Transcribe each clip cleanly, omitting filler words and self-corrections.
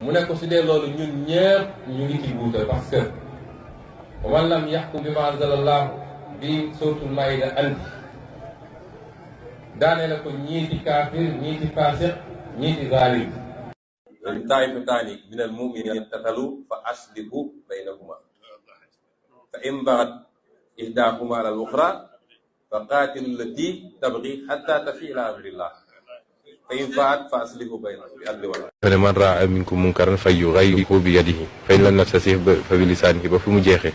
mu ne ko su dee loolu ñun ñëpp ñu ngi ci guuta parce que wa man lam yaxkum bi ma anzalallahu bi suratul maida andi daane la ko ñiiti kaafir ñiiti fasiq ñiiti zalim taifataani min al muminin iqtatalu fa aslihu baynahuma fa in bagat ihdahuma ala al uxra fa qaatilu allati tabgi hatta tafi ila amrillah fa in faat fa aslihu baynahuma bi adli wala man raa minkum munkaran falyughayyirhu bi yadihi fa in lam yastati' fa bi lisaanihi ba fi mu jeexee.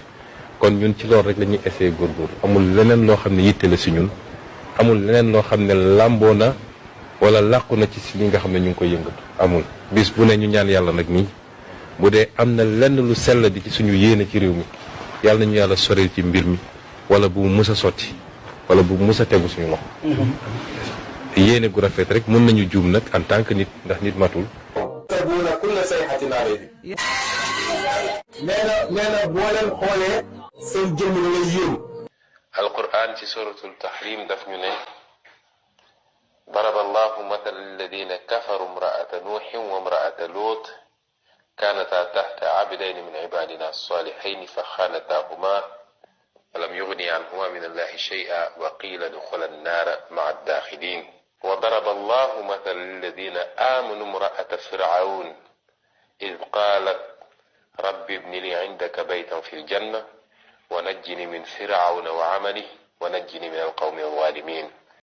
kon ñun ci loolu rek la ñuy essayé góorgóorlu amul leneen loo xam ne yitte la si ñun amul leneen loo xam ne làmboo na wala làqu na ci si li nga xam ne ñu ngi koy yëngatu amul. bis bu ne ñu ñaan yàlla nag nii bu dee am na lenn lu sell di ci suñu yéene ci réew mi yàlla nañu yàlla soril ci mbir mi wala bu mu mës a sotti wala bu mu mës a tegu suñu loxo. yéene gu rafet rek mën nañu juum nag en tant que nit ndax nit matul. tabuuna kulla sayhatin alayhi. nee na boo leen xoolee seen jëmm la lay yéem. alquran ci suratul tahrim daf ñu ne. ضرب الله مثل الذين كفروا امرأة نوح وامرأة لوط كانتا تحت عبدين من عبادنا الصالحين فخانتاهما ولم يغني عنهما من الله شيئا وقيل ادخلا النار مع الداخلين وضرب الله مثل الذين آمنوا امرأة فرعون إذ قالت رب ابن لي عندك بيتا في الجنة ونجني من فرعون وعمله ونجني من القوم الظالمين